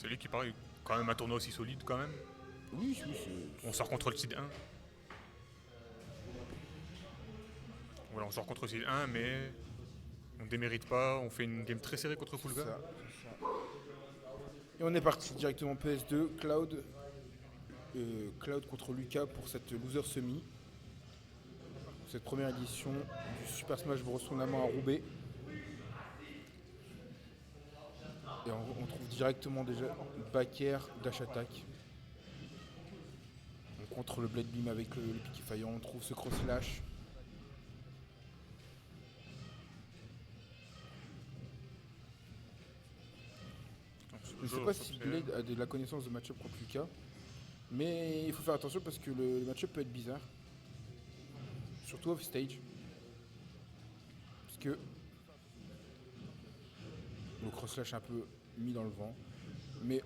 C'est lui qui paraît quand même un tournoi aussi solide quand même. Oui, On sort contre le seed 1. Voilà, on sort contre le seed 1, mais on démérite pas. On fait une game très serrée contre Fulga. ça. Et on est parti directement PS2, Cloud. Cloud contre Lucas pour cette loser semi. Cette première édition du Super Smash Bros Tournament à Roubaix. Et on trouve directement déjà back-air, dash attack. On contre le Blade Beam avec le piqué faillant, on trouve ce cross slash. Je ne sais pas si Blade a de la connaissance de match-up contre Lucas, mais il faut faire attention parce que le match-up peut être bizarre. Surtout off stage. Parce que le cross slash est un peu mis dans le vent. Mais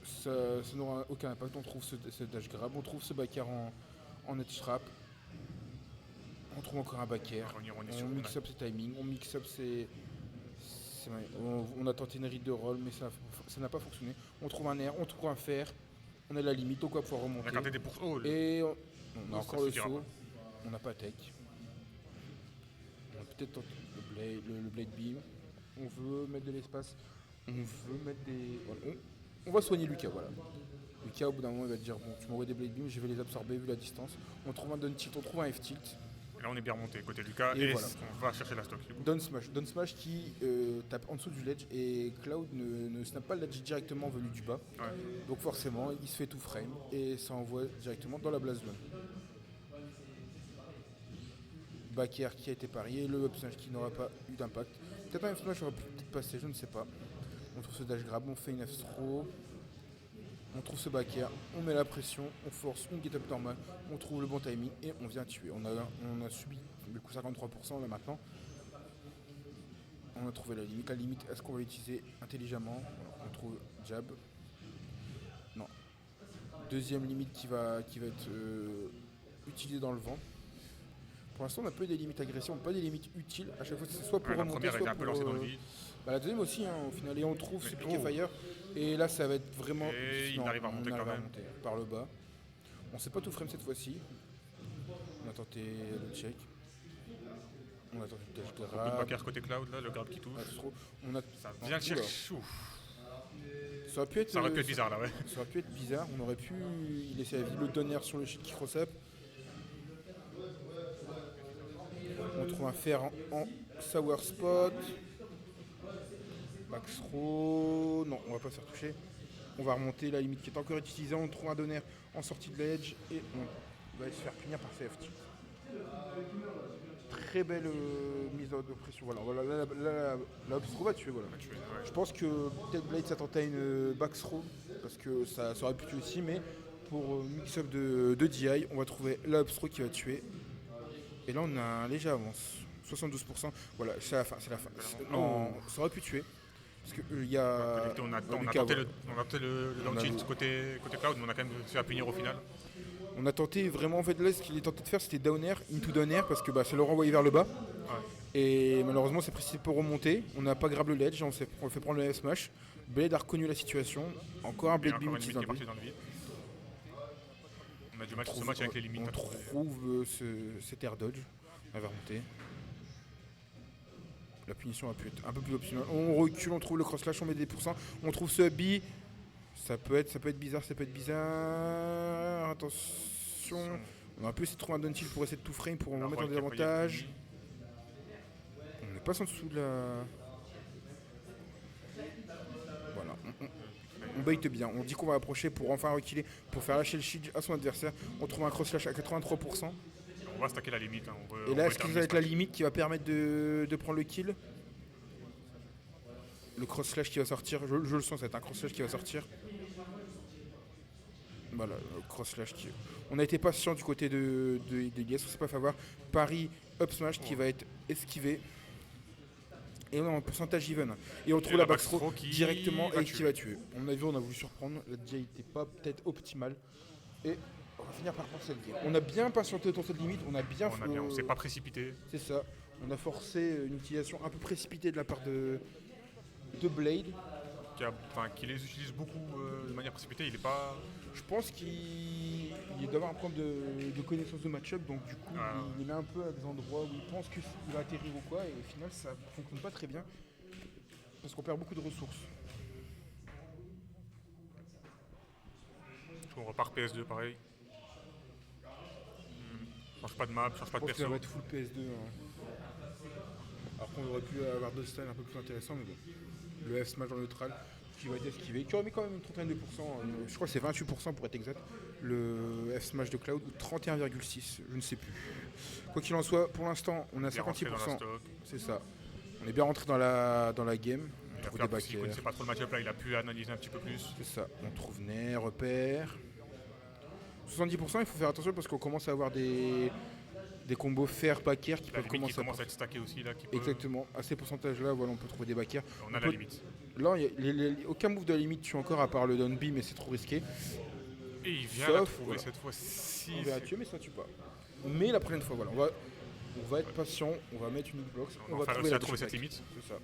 ça n'aura aucun impact. On trouve ce dash grab, on trouve ce back air en edge trap. On trouve encore un back air. On mix up ses timings, on mix up ses. On a tenté une read de roll, mais ça n'a pas fonctionné. On trouve un air, on trouve un fer. On est à la limite, donc on va pouvoir remonter. On a des pour... Et on a encore le saut. On n'a pas tech. On a peut-être tenté le blade beam. On veut mettre de l'espace. On veut mettre des. Voilà. On va soigner Lucas, voilà. Lucas, au bout d'un moment, il va dire bon, tu m'envoies des blade beams, je vais les absorber vu la distance. On trouve un down tilt, on trouve un F tilt. Et là, on est bien remonté côté Lucas et voilà. On va chercher la stock. Down smash qui tape en dessous du ledge et Cloud ne snap pas le ledge directement venu du bas. Ouais. Donc forcément, il se fait tout frame et ça envoie directement dans la blast zone. Back air qui a été parié, le up smash qui n'aura pas eu d'impact. Peut-être un F smash aurait pu peut-être passer, je ne sais pas. On trouve ce dash grab, on fait une F throw. On trouve ce back air, on met la pression, on force une get up normale, on trouve le bon timing et on vient tuer. On a subi le coup 53% là maintenant. On a trouvé la limite. La limite, est-ce qu'on va l'utiliser intelligemment? On trouve jab. Non. Deuxième limite qui va être utilisée dans le vent. Pour l'instant, on n'a pas eu des limites agression, pas des limites utiles. À chaque fois, c'est soit pour remonter, soit pour... lancée dans le vide. La deuxième aussi, au final. Et on trouve ce piqué fire. Et là, ça va être vraiment... Et il arrive à remonter quand même. Par le bas. On s'est pas tout frame cette fois-ci. On a tenté le check. On a tenté le dash grab. Beaucoup de back air côté Cloud, là, le grab qui touche. Ça vient le chercher. Ça aurait pu être bizarre là, ouais. Ça aurait pu être bizarre. On aurait pu y laisser la vie, le donner sur le shit qui cross-up. On trouve un fer en sour spot. Back throw. Non, on va pas se faire toucher. On va remonter la limite qui est encore utilisée. On trouve un donner en sortie de l'edge. Et on va se faire punir par CFT. Très belle mise de pression. Voilà, la throw va tuer. Voilà. Je pense que peut-être Blade s'attendait à une back throw. Parce que ça aurait pu tuer aussi. Mais pour mix-up de DI, on va trouver la throw qui va tuer. Et là, on a un léger avance. 72%. Voilà, c'est la fin. Non, ça aurait pu tuer. Parce qu'il y a. On a tenté le down tilt côté Cloud, mais on a quand même fait punir au final. On a tenté vraiment, en fait, là, ce qu'il est tenté de faire, c'était down air, into down air, parce que ça le renvoyait vers le bas. Ouais. Et malheureusement, c'est précisé pour remonter. On n'a pas grab le ledge, on fait prendre le F-smash. Blade a reconnu la situation. Encore un Blade beam utilisé dans le vide. On a du match ce match avec les limites. On trouve cet air dodge. On va remonter. La punition a pu être un peu plus optimale. On recule, on trouve le cross slash, on met des pourcents. On trouve ce B. Ça peut être bizarre, Attention. On va un peu essayer de trouver un down tilt pour essayer de tout frame pour remettre en désavantage. On passe en dessous de la... Voilà. On bait bien. On dit qu'on va approcher pour enfin reculer, pour faire lâcher le shield à son adversaire. On trouve un cross slash à 83%. On va stacker la limite. Et là, est-ce que ça va être la limite qui va permettre de prendre le kill? Le cross slash qui va sortir, je le sens, ça va être un cross slash qui va sortir. Voilà, le cross slash qui... On a été patient du côté de Yes, on ne s'est pas fait avoir. Paris up smash qui va être esquivé. Et on a un pourcentage even. Et on trouve la back throw directement et qui va tuer. On a voulu surprendre, la DI n'était pas peut-être optimale. Et on va finir par prendre cette game. On a bien patienté autour de cette limite, on s'est pas précipité. C'est ça. On a forcé une utilisation un peu précipitée de la part de Blade. qui les utilise beaucoup de manière précipitée. Il est pas. Je pense qu'il doit avoir un problème de connaissance de match-up, donc du coup il les met un peu à des endroits où il pense qu'il va atterrir ou quoi, et au final ça fonctionne pas très bien, parce qu'on perd beaucoup de ressources. On repart PS2 pareil. Change pas de map, change pas Je de pense qu'il perso. va être full PS2. Alors qu'on aurait pu avoir d'autres styles un peu plus intéressants, mais bon. Le F-Smash dans le neutral qui va être esquivé, qui aurait mis quand même une trentaine de pourcents, je crois que c'est 28% pour être exact, le F-Smash de Cloud, ou 31,6, je ne sais plus. Quoi qu'il en soit, pour l'instant, on a Bien rentré dans la 56%, stock. c'est ça. On est bien rentré dans la game, on Il a trouve fait des s'il backers, connaissait pas trop le match-up là, il a pu analyser un petit peu plus. c'est ça. On trouve Nair, repère. 70%, il faut faire attention parce qu'on commence à avoir des combos fer backer qui La peuvent limite qui commencer commence à être stacké aussi là. Qui peut... Exactement, à ces pourcentages-là, voilà, on peut trouver des backers. On a la limite. Là, aucun move de la limite tue encore à part le down B, mais c'est trop risqué. Et il vient Sauf, la trouver voilà. cette fois-ci. On va la tuer, mais ça tue pas. Mais la prochaine fois, voilà, on va être patient, on va mettre une hitbox, On va réussir à trouver cette limite. C'est ça.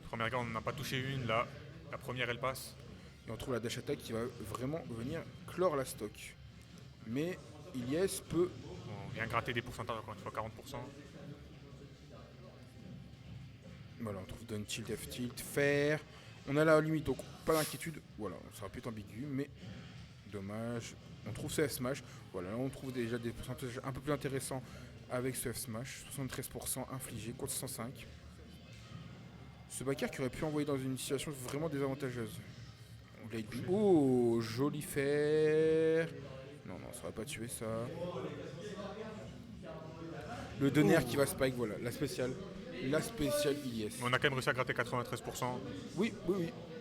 Première garde, on n'a pas touché une là. La première elle passe. Et on trouve la dash attack qui va vraiment venir clore la stock. Mais Ilyes peut. On vient gratter des pourcentages encore une fois, 40%. Voilà, on trouve down tilt, F tilt, fer. On a la limite, donc pas d'inquiétude. Voilà, ça aurait pu être ambigu, mais dommage. On trouve ce F-Smash. Voilà, là on trouve déjà des pourcentages un peu plus intéressants avec ce F-Smash. 73% infligé contre 105. Ce backer qui aurait pu envoyer dans une situation vraiment désavantageuse. Blade Beam. Oh, joli fer. Non, ça va pas tuer ça. Le Donner qui va spike, voilà, la spéciale. La spéciale Ilyes. Mais on a quand même réussi à gratter 93%. Oui.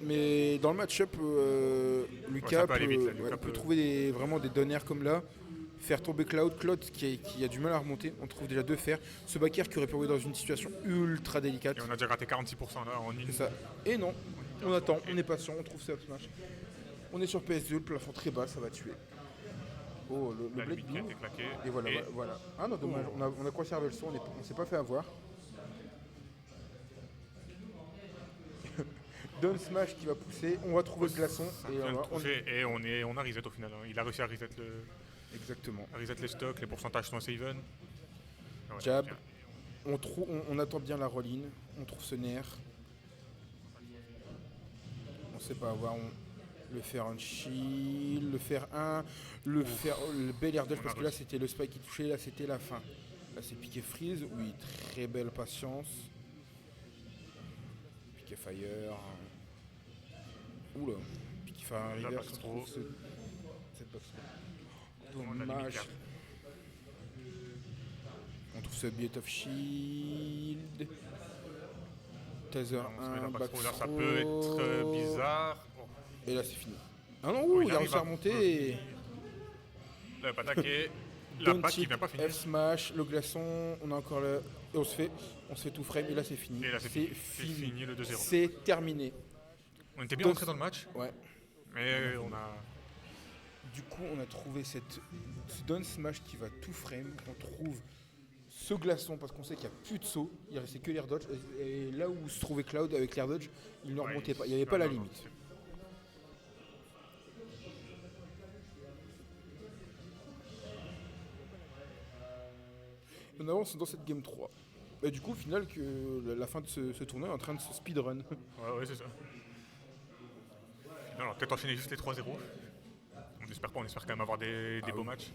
Mais dans le match-up, Lucas ça peut aller vite, là. Lucas peut trouver vraiment des donners comme là. Faire tomber Cloud qui a du mal à remonter. On trouve déjà deux fers. Ce backer qui aurait pu envoyer dans une situation ultra délicate. Et on a déjà gratté 46% là en une. C'est ça. Et non, on attend, on est patient, on trouve ça Smash. On est sur PS2, le plafond très bas, ça va tuer. Oh, le La Blade limite qui a Beam. été claquée. Et voilà. Ah non, dommage, on a conservé le son, on s'est pas fait avoir. Down Smash qui va pousser, on va trouver le glaçon. Et on a reset au final. Il a réussi à reset, Exactement. les stocks, les pourcentages sont assez even. Ouais, Jab. bien. On attend bien la roll-in, on trouve ce nerf. On sait pas avoir. Le faire un shield, le faire 1, le bel air dodge parce que là c'était le spike qui touchait, là c'était la fin. Là c'est piqué freeze, oui, très belle patience. Piqué fire. Oula, piqué fire reverse, on trouve cette box. Dommage. On trouve ce Billet of Shield. Taser 1, back là, ça peut être bizarre. Et là c'est fini. Ah non, il a réussi à remonter et... Là, pas attaqué. La patte qui vient pas finir. F-Smash, le glaçon, on a encore le... Et on se fait tout frame et là c'est fini. Et là c'est fini le 2-0. C'est terminé. On était bien rentré dans le match. Ouais. Mais on a... Du coup on a trouvé ce down smash qui va tout frame. On trouve ce glaçon parce qu'on sait qu'il n'y a plus de saut. Il restait que l'air dodge. Et là où se trouvait Cloud avec l'air dodge, il ne remontait pas. Il n'y avait pas la limite. On avance dans cette game 3. Et du coup, au final, que la fin de ce tournoi est en train de se speedrun. Ouais, c'est ça. Non, on va peut-être enchaîner juste les 3-0. On espère pas, on espère quand même avoir des beaux matchs.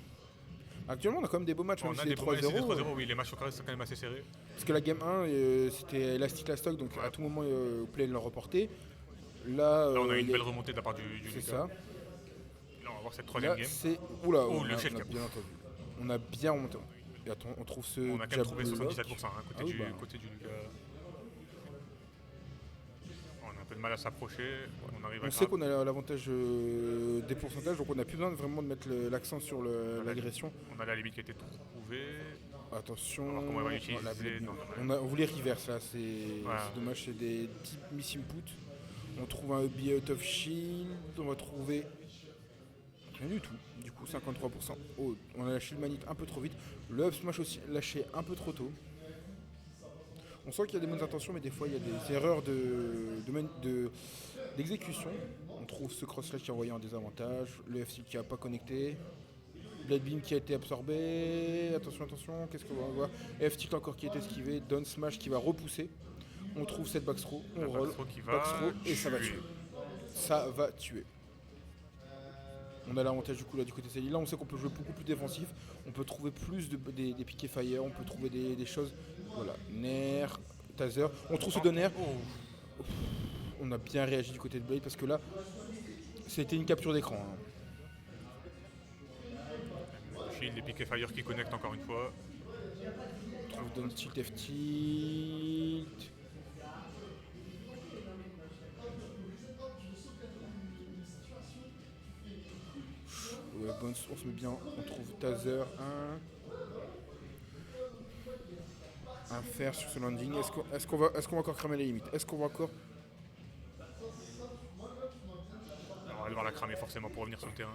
Actuellement, on a quand même des beaux matchs, on même a si des 3-0. Oui, les matchs sont quand même assez serrés. Parce que la game 1, c'était Elastic la stock, donc à tout moment, Play l'a reporté. Là, on a une belle remontée de la part du C'est Lucas. ça. Là, on va voir cette troisième game. Oula, Oh, on le a shell bien entendu. On a bien remonté. Et attends, on trouve ce. On a quand même trouvé 77% côté du Lucas. On a un peu de mal à s'approcher. On sait qu'on a l'avantage des pourcentages, donc on n'a plus besoin vraiment de mettre l'accent sur l'agression. On a la limite qui a été trouvée. Attention, on va voir comment elle va l'utiliser. On voulait reverse là, c'est dommage, c'est des types miss input. On trouve un billet out of shield, on va trouver rien du tout, du coup 53%. Oh, on a lâché le manite un peu trop vite, le up smash aussi lâché un peu trop tôt. On sent qu'il y a des bonnes intentions, mais des fois il y a des erreurs L'exécution, on trouve ce cross-slash qui est envoyé en désavantage, le F-tilt qui n'a pas connecté, Blade Beam qui a été absorbé, attention, qu'est-ce qu'on va voir? F-tilt encore qui est esquivé, down smash qui va repousser, on trouve cette backthrow, on roll, Qui va backthrow et ça va tuer. Ça va tuer. On a l'avantage du coup là du côté Céline. Là on sait qu'on peut jouer beaucoup plus défensif, on peut trouver plus des piquets fire, on peut trouver des choses. Voilà, Nair, Taser, on trouve ce donner. On a bien réagi du côté de Blade parce que là c'était une capture d'écran. Hein. Shield et piquet fire qui connectent encore une fois. On trouve down tilt, F tilt. Ouais, on se met bien, on trouve Taser 1 fer sur ce landing. Est-ce qu'on va encore cramer les limites? Est-ce qu'on va encore... Alors, on va devoir la cramer forcément pour revenir sur le terrain.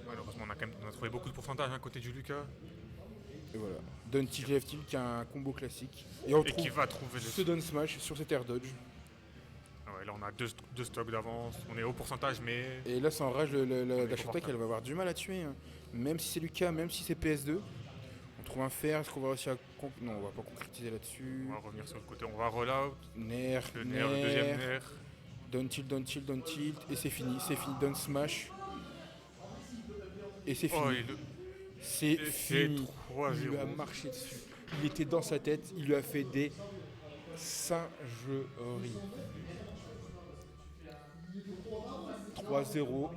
Malheureusement on a trouvé beaucoup de pourcentage à côté du Lucas. Et voilà. Down tilt F tilt qui a un combo classique. Et on trouve qui va trouver ce down smash sur cet air dodge. Ouais, là on a deux stocks d'avance, on est au pourcentage mais... Et là ça enrage la Shatec, elle va avoir du mal à tuer. Hein. Même si c'est Lucas, même si c'est PS2. On trouve un fer, est-ce qu'on va réussir à... Non, on va pas concrétiser là-dessus. On va revenir sur le côté, on va roll out. Nair, le deuxième Nair. Down tilt, et c'est fini, down smash. Et c'est fini. C'est fini. 3-0. Il lui a marché dessus. Il était dans sa tête, il lui a fait des singeries. 3-0.